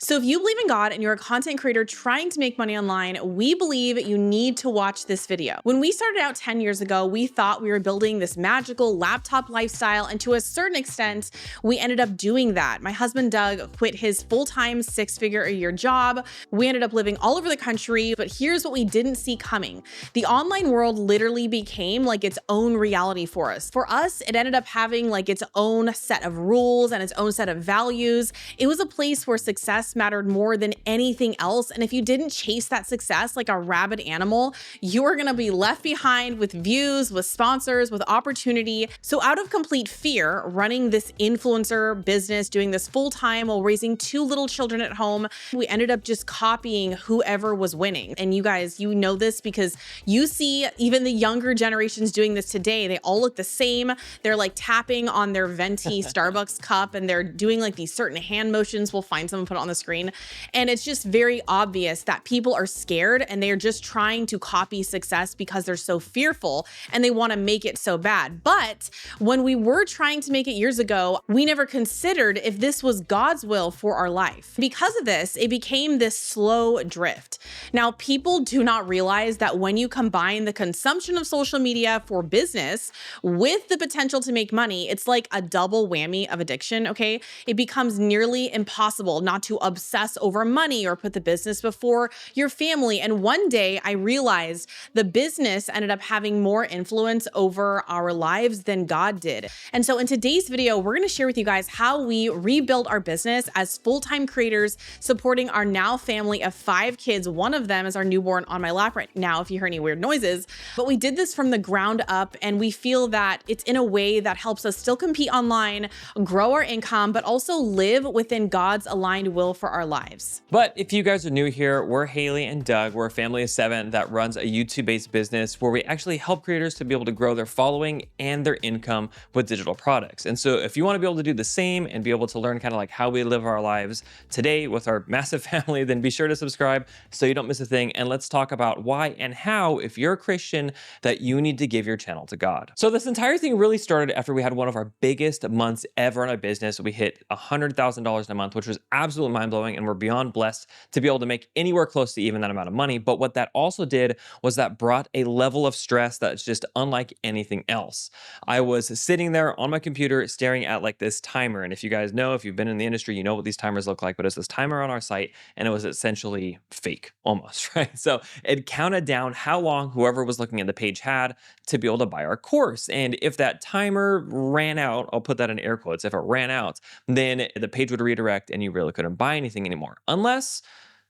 So if you believe in God and you're a content creator trying to make money online, we believe you need to watch this video. When we started out 10 years ago, we thought we were building this magical laptop lifestyle, and to a certain extent, we ended up doing that. My husband, Doug, quit his full-time six-figure-a-year job. We ended up living all over the country, but here's what we didn't see coming. The online world literally became like its own reality for us. For us, it ended up having like its own set of rules and its own set of values. It was a place where success mattered more than anything else. And if you didn't chase that success like a rabid animal, you are going to be left behind with views, with sponsors, with opportunity. So out of complete fear, running this influencer business, doing this full time while raising two little children at home, we ended up just copying whoever was winning. And you guys, you know this because you see even the younger generations doing this today. They all look the same. They're like tapping on their venti Starbucks cup and they're doing like these certain hand motions. We'll find someone put it on the screen. And it's just very obvious that people are scared and they are just trying to copy success because they're so fearful and they want to make it so bad. But when we were trying to make it years ago, we never considered if this was God's will for our life. Because of this, it became this slow drift. Now, people do not realize that when you combine the consumption of social media for business with the potential to make money, it's like a double whammy of addiction, okay? It becomes nearly impossible not to obsess over money or put the business before your family. And one day I realized the business ended up having more influence over our lives than God did. And so in today's video, we're going to share with you guys how we rebuilt our business as full-time creators, supporting our now family of 5 kids. One of them is our newborn on my lap right now, if you hear any weird noises. But we did this from the ground up, and we feel that it's in a way that helps us still compete online, grow our income, but also live within God's aligned will for our lives. But if you guys are new here, we're Haley and Doug. We're a family of 7 that runs a YouTube-based business where we actually help creators to be able to grow their following and their income with digital products. And so if you want to be able to do the same and be able to learn kind of like how we live our lives today with our massive family, then be sure to subscribe so you don't miss a thing. And let's talk about why and how, if you're a Christian, that you need to give your channel to God. So this entire thing really started after we had one of our biggest months ever in our business. We hit $100,000 a month, which was absolutely mind-blowing, and we're beyond blessed to be able to make anywhere close to even that amount of money. But what that also did was that brought a level of stress that's just unlike anything else. I was sitting there on my computer staring at like this timer. And if you guys know, if you've been in the industry, you know what these timers look like, but it's this timer on our site and it was essentially fake almost, right? So it counted down how long whoever was looking at the page had to be able to buy our course. And if that timer ran out, I'll put that in air quotes, if it ran out, then the page would redirect and you really couldn't buy anything anymore, unless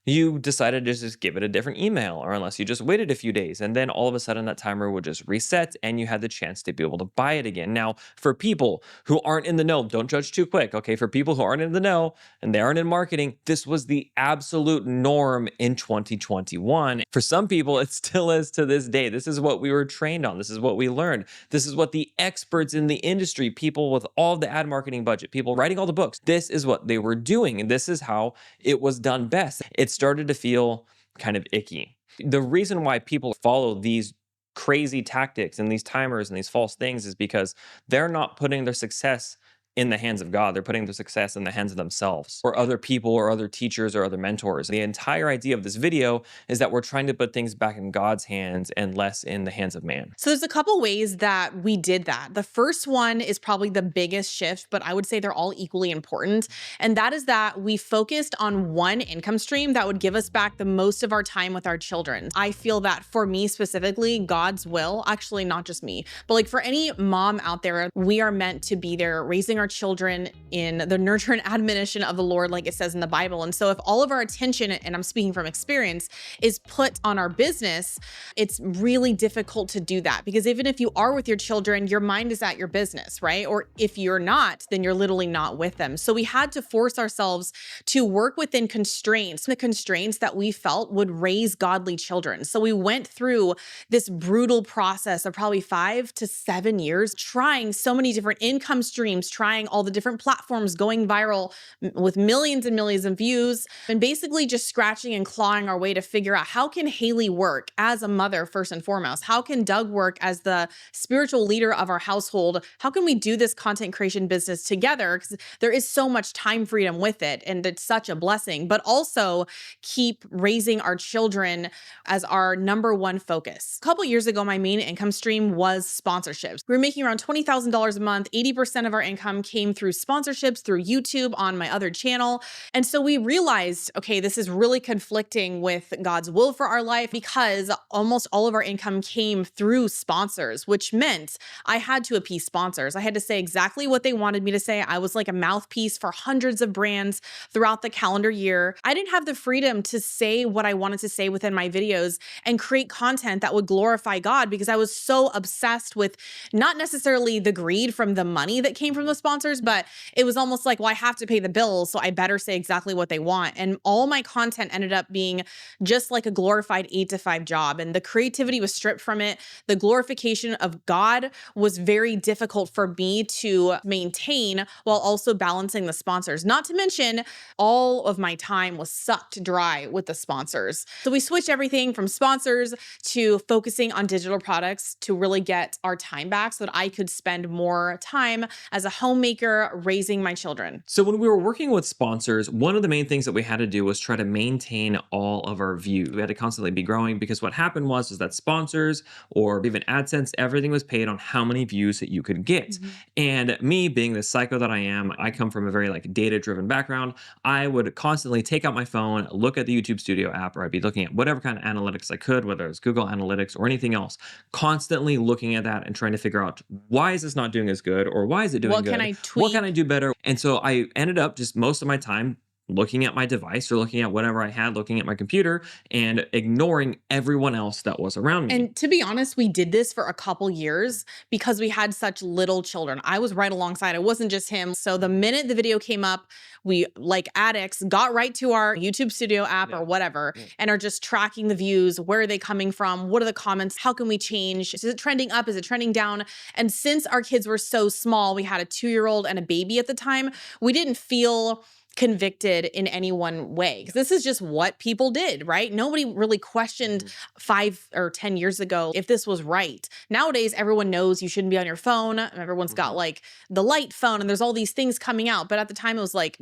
you decided to just give it a different email, or unless you just waited a few days, and then all of a sudden that timer would just reset and you had the chance to be able to buy it again. Now, for people who aren't in the know, don't judge too quick, okay? For people who aren't in the know and they aren't in marketing, this was the absolute norm in 2021. For some people, it still is to this day. This is what we were trained on. This is what we learned. This is what the experts in the industry, people with all the ad marketing budget, people writing all the books, this is what they were doing. And this is how it was done best. It started to feel kind of icky. The reason why people follow these crazy tactics and these timers and these false things is because they're not putting their success in the hands of God. They're putting their success in the hands of themselves or other people or other teachers or other mentors. The entire idea of this video is that we're trying to put things back in God's hands and less in the hands of man. So there's a couple ways that we did that. The first one is probably the biggest shift, but I would say they're all equally important. And that is that we focused on one income stream that would give us back the most of our time with our children. I feel that for me specifically, God's will, actually not just me, but like for any mom out there, we are meant to be there raising our children in the nurture and admonition of the Lord, like it says in the Bible. And so if all of our attention, and I'm speaking from experience, is put on our business, it's really difficult to do that, because even if you are with your children, your mind is at your business, right? Or if you're not, then you're literally not with them. So we had to force ourselves to work within constraints, the constraints that we felt would raise godly children. So we went through this brutal process of probably 5 to 7 years, trying so many different income streams, trying trying all the different platforms, going viral with millions and millions of views, and basically just scratching and clawing our way to figure out, how can Haley work as a mother first and foremost? How can Doug work as the spiritual leader of our household? How can we do this content creation business together? Because there is so much time freedom with it, and it's such a blessing, but also keep raising our children as our number one focus. A couple years ago, my main income stream was sponsorships. We were making around $20,000 a month. 80% of our income came through sponsorships through YouTube on my other channel. And so we realized, okay, this is really conflicting with God's will for our life, because almost all of our income came through sponsors, which meant I had to appease sponsors. I had to say exactly what they wanted me to say. I was like a mouthpiece for hundreds of brands throughout the calendar year. I didn't have the freedom to say what I wanted to say within my videos and create content that would glorify God, because I was so obsessed with not necessarily the greed from the money that came from the sponsors, but it was almost like, well, I have to pay the bills, so I better say exactly what they want. And all my content ended up being just like a glorified 8 to 5 job. And the creativity was stripped from it. The glorification of God was very difficult for me to maintain while also balancing the sponsors. Not to mention, all of my time was sucked dry with the sponsors. So we switched everything from sponsors to focusing on digital products to really get our time back so that I could spend more time as a homemaker raising my children. So when we were working with sponsors, one of the main things that we had to do was try to maintain all of our views. We had to constantly be growing, because what happened was that sponsors or even AdSense, everything was paid on how many views that you could get. And me being the psycho that I am, I come from a very like data-driven background. I would constantly take out my phone, look at the YouTube Studio app, or I'd be looking at whatever kind of analytics I could, whether it's Google Analytics or anything else, constantly looking at that and trying to figure out, why is this not doing as good, or why is it doing What good? can I tweak? What can I do better? And so I ended up just most of my time looking at my device or looking at whatever I had, looking at my computer, and ignoring everyone else that was around me. And to be honest, we did this for a couple years because we had such little children. I was right alongside. It wasn't just him. So the minute the video came up, we, like addicts, got right to our YouTube Studio app or whatever, and are just tracking the views. Where are they coming from? What are the comments? How can we change? Is it trending up? Is it trending down? And since our kids were so small, we had a 2-year-old and a baby at the time, we didn't feel convicted in any one way, because this is just what people did, right? Nobody really questioned 5 or 10 years ago if this was right. Nowadays, everyone knows you shouldn't be on your phone. Everyone's got like the light phone, and there's all these things coming out. But at the time, it was like,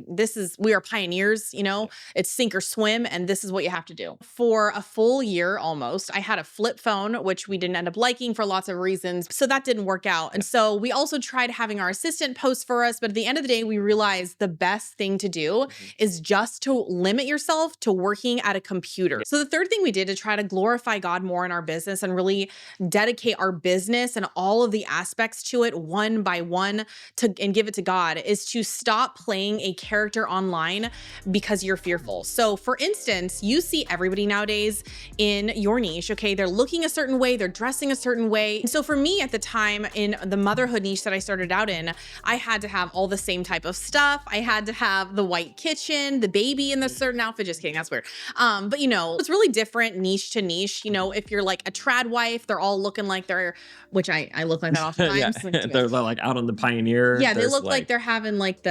we are pioneers, you know, it's sink or swim, and this is what you have to do. For a full year almost, I had a flip phone, which we didn't end up liking for lots of reasons. So that didn't work out. And so we also tried having our assistant post for us. But at the end of the day, we realized the best thing to do is just to limit yourself to working at a computer. So the third thing we did to try to glorify God more in our business and really dedicate our business and all of the aspects to it one by one and give it to God is to stop playing a character online because you're fearful. So for instance, you see everybody nowadays in your niche, okay? They're looking a certain way, they're dressing a certain way. And so for me at the time in the motherhood niche that I started out in, I had to have all the same type of stuff. I had to have the white kitchen, the baby in the certain outfit. Just kidding, that's weird. But you know, it's really different niche to niche. You know, if you're like a trad wife, they're all looking like they're, which I look like that oftentimes. They're like out on the Pioneer. Yeah, they look like they're having like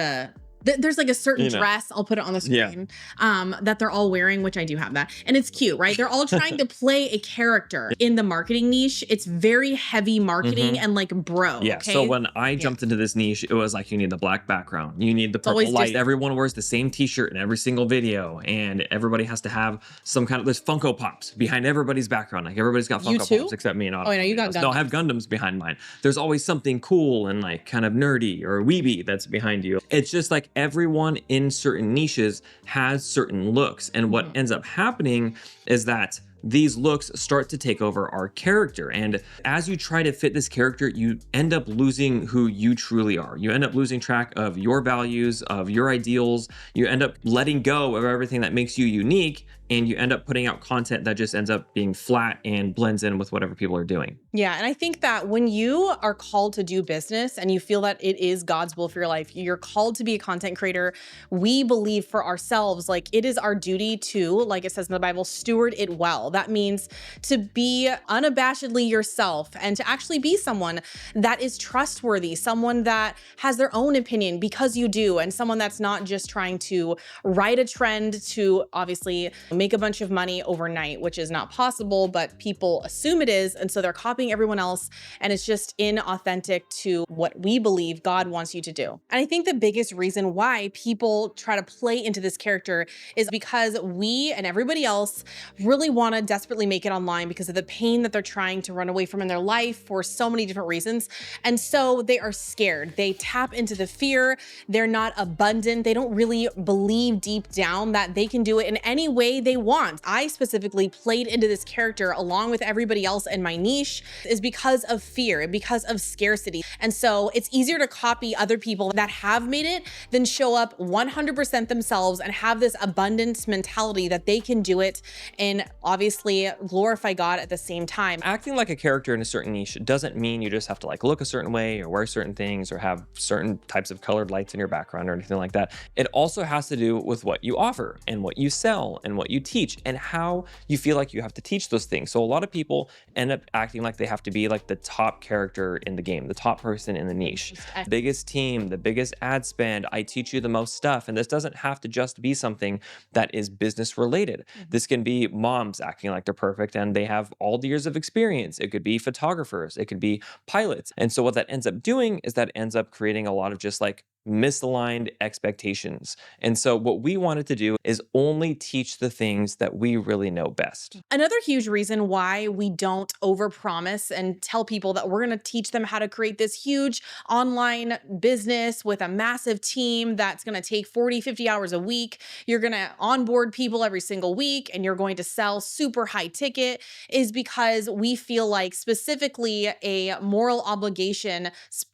there's like a certain dress, I'll put it on the screen, that they're all wearing, which I do have that. And it's cute, right? They're all trying to play a character. In the marketing niche, it's very heavy marketing and like bro. Yeah, okay? so when I jumped into this niche, it was like, you need the black background. You need the purple light. Everyone wears the same t-shirt in every single video. And everybody has to have some kind of, there's Funko Pops behind everybody's background. Like everybody's got Funko Pops except me. Oh, no, you got Gundams. No, I have Gundams behind mine. There's always something cool and like kind of nerdy or weeby that's behind you. It's just like everyone in certain niches has certain looks. And what ends up happening is that these looks start to take over our character. And as you try to fit this character, you end up losing who you truly are. You end up losing track of your values, of your ideals. You end up letting go of everything that makes you unique and you end up putting out content that just ends up being flat and blends in with whatever people are doing. Yeah, and I think that when you are called to do business and you feel that it is God's will for your life, you're called to be a content creator. We believe for ourselves, like it is our duty to, like it says in the Bible, steward it well. That means to be unabashedly yourself and to actually be someone that is trustworthy, someone that has their own opinion because you do, and someone that's not just trying to ride a trend to obviously make a bunch of money overnight, which is not possible, but people assume it is. And so they're copying everyone else. And it's just inauthentic to what we believe God wants you to do. And I think the biggest reason why people try to play into this character is because we and everybody else really want to desperately make it online because of the pain that they're trying to run away from in their life for so many different reasons. And so they are scared. They tap into the fear. They're not abundant. They don't really believe deep down that they can do it in any way they want. I specifically played into this character along with everybody else in my niche is because of fear, because of scarcity. And so it's easier to copy other people that have made it than show up 100% themselves and have this abundance mentality that they can do it and obviously glorify God at the same time. Acting like a character in a certain niche doesn't mean you just have to like look a certain way or wear certain things or have certain types of colored lights in your background or anything like that. It also has to do with what you offer and what you sell and what you teach and how you feel like you have to teach those things. So a lot of people end up acting like they have to be like the top character in the game, the top person in the niche, the biggest team, the biggest ad spend. I teach you the most stuff. And this doesn't have to just be something that is business related. This can be moms acting like they're perfect and they have all the years of experience. It could be photographers, it could be pilots. And so what that ends up doing is that ends up creating a lot of just like misaligned expectations. And so what we wanted to do is only teach the things that we really know best. Another huge reason why we don't overpromise and tell people that we're going to teach them how to create this huge online business with a massive team that's going to take 40, 50 hours a week. You're going to onboard people every single week and you're going to sell super high ticket is because we feel like specifically a moral obligation,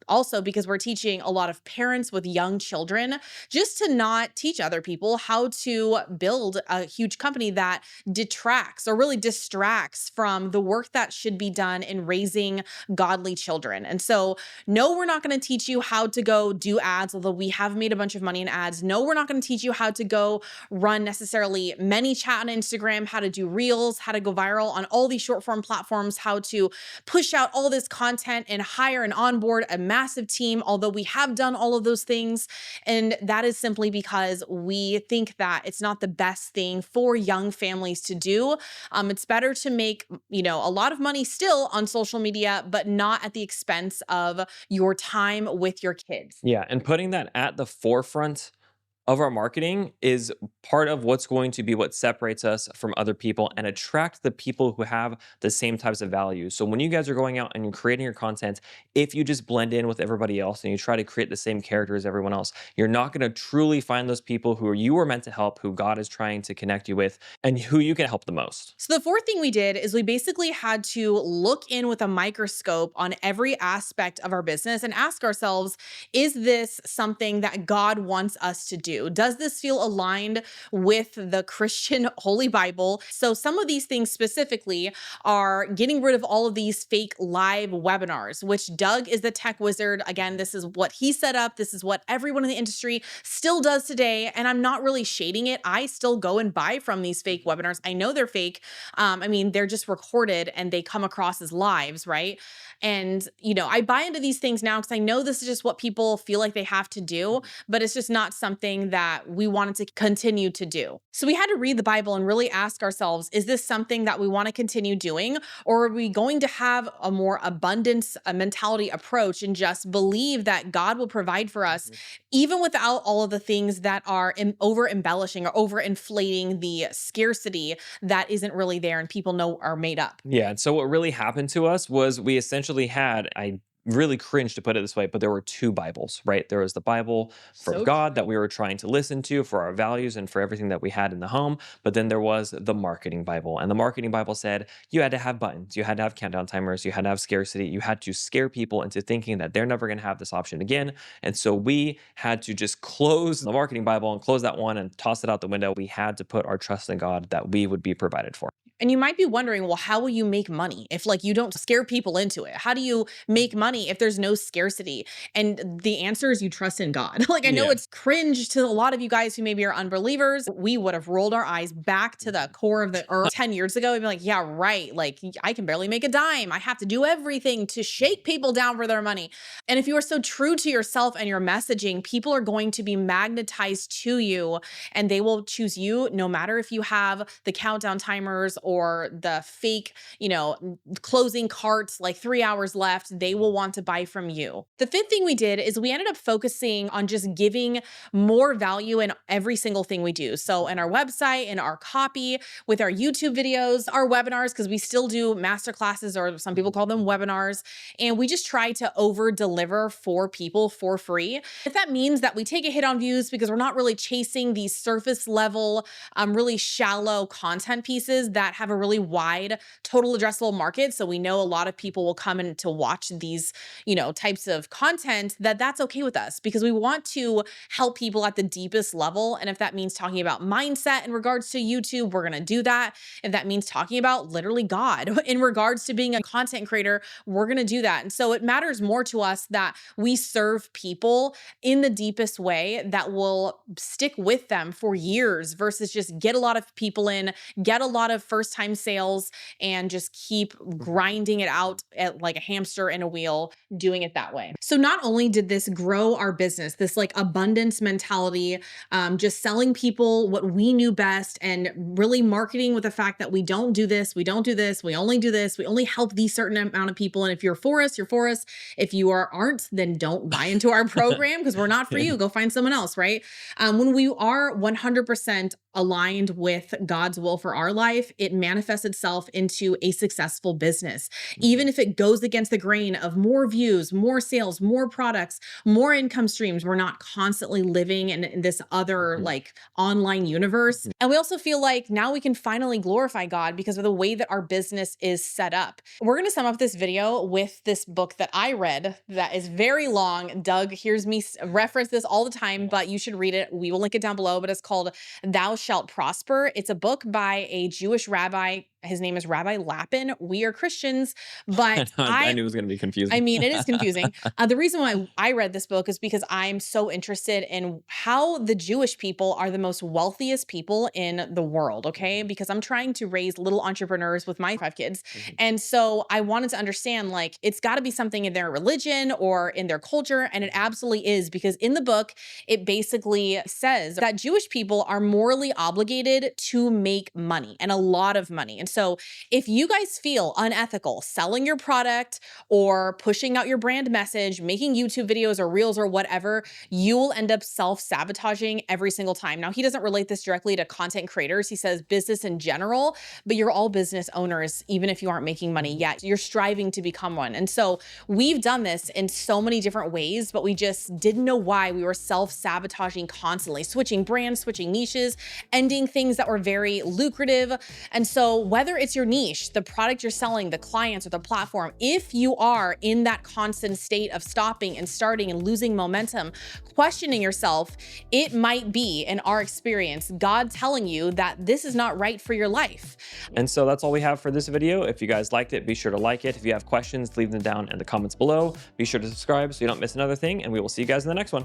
also because we're teaching a lot of parents with young children, just to not teach other people how to build a huge company that detracts or really distracts from the work that should be done in raising godly children. And so, no, we're not going to teach you how to go do ads, although we have made a bunch of money in ads. No, we're not going to teach you how to go run necessarily ManyChat on Instagram, how to do reels, how to go viral on all these short form platforms, how to push out all this content and hire and onboard a massive team, although we have done all of those things. And that is simply because we think that it's not the best thing for young families to do. It's better to make, a lot of money still on social media, but not at the expense of your time with your kids. Yeah, and putting that at the forefront of our marketing is part of what's going to be what separates us from other people and attract the people who have the same types of values. So when you guys are going out and you're creating your content, if you just blend in with everybody else and you try to create the same character as everyone else, you're not going to truly find those people who you are meant to help, who God is trying to connect you with, and who you can help the most. So the fourth thing we did is we basically had to look in with a microscope on every aspect of our business and ask ourselves, is this something that God wants us to do? Does this feel aligned with the Christian Holy Bible? So some of these things specifically are getting rid of all of these fake live webinars, which Doug is the tech wizard. Again, this is what he set up. This is what everyone in the industry still does today. And I'm not really shading it. I still go and buy from these fake webinars. I know they're fake. They're just recorded and they come across as lives, right? And, I buy into these things now because I know this is just what people feel like they have to do, but it's just not something that we wanted to continue to do. So we had to read the Bible and really ask ourselves, is this something that we want to continue doing? Or are we going to have a more abundance mentality approach and just believe that God will provide for us, even without all of the things that are over embellishing or over inflating the scarcity that isn't really there and people know are made up? Yeah, and so what really happened to us was we essentially had, I really cringe to put it this way, but there were two Bibles, right? There was the Bible from So God that true. we were trying to listen to for our values and for everything that we had in the home. But then there was the marketing Bible. And the marketing Bible said you had to have buttons, you had to have countdown timers, you had to have scarcity, you had to scare people into thinking that they're never going to have this option again. And so we had to just close the marketing Bible and close that one and toss it out the window. We had to put our trust in God that we would be provided for. And you might be wondering, well, how will you make money if like you don't scare people into it? How do you make money if there's no scarcity? And the answer is you trust in God. Like I know Yeah. it's cringe to a lot of you guys who maybe are unbelievers. We would have rolled our eyes back to the core of the earth 10 years ago and be like, yeah, right. Like I can barely make a dime. I have to do everything to shake people down for their money. And if you are so true to yourself and your messaging, people are going to be magnetized to you and they will choose you no matter if you have the countdown timers or the fake, closing carts, like 3 hours left, they will want to buy from you. The fifth thing we did is we ended up focusing on just giving more value in every single thing we do. So in our website, in our copy, with our YouTube videos, our webinars, because we still do master classes or some people call them webinars. And we just try to over deliver for people for free. If that means that we take a hit on views because we're not really chasing these surface level, really shallow content pieces that have a really wide total addressable market. So we know a lot of people will come in to watch these, types of content, that's okay with us because we want to help people at the deepest level. And if that means talking about mindset in regards to YouTube, we're going to do that. If that means talking about literally God in regards to being a content creator, we're going to do that. And so it matters more to us that we serve people in the deepest way that will stick with them for years versus just get a lot of people in, get a lot of first time sales and just keep grinding it out at like a hamster in a wheel, doing it that way. So not only did this grow our business, this like abundance mentality, just selling people what we knew best and really marketing with the fact that we don't do this, we don't do this, we only do this, we only help these certain amount of people. And if you're for us, you're for us. If you aren't, then don't buy into our program because we're not for you. Go find someone else, right? When we are 100% aligned with God's will for our life, it manifests itself into a successful business. Even if it goes against the grain of more views, more sales, more products, more income streams, we're not constantly living in this other like online universe. And we also feel like now we can finally glorify God because of the way that our business is set up. We're going to sum up this video with this book that I read that is very long. Doug hears me reference this all the time, but you should read it. We will link it down below, but it's called Thou Shalt Prosper. It's a book by a Jewish rabbi. His name is Rabbi Lapin. We are Christians, but I knew it was going to be confusing. I mean, it is confusing. The reason why I read this book is because I'm so interested in how the Jewish people are the most wealthiest people in the world, okay? Because I'm trying to raise little entrepreneurs with my 5 kids. And so I wanted to understand, like, it's got to be something in their religion or in their culture. And it absolutely is, because in the book, it basically says that Jewish people are morally obligated to make money, and a lot of money. And so if you guys feel unethical selling your product or pushing out your brand message, making YouTube videos or reels or whatever, you will end up self-sabotaging every single time. Now, he doesn't relate this directly to content creators. He says business in general, but you're all business owners, even if you aren't making money yet. You're striving to become one. And so we've done this in so many different ways, but we just didn't know why we were self-sabotaging constantly, switching brands, switching niches, ending things that were very lucrative. And so whether it's your niche, the product you're selling, the clients, or the platform, if you are in that constant state of stopping and starting and losing momentum, questioning yourself, it might be, in our experience, God telling you that this is not right for your life. And so that's all we have for this video. If you guys liked it, be sure to like it. If you have questions, leave them down in the comments below. Be sure to subscribe so you don't miss another thing, and we will see you guys in the next one.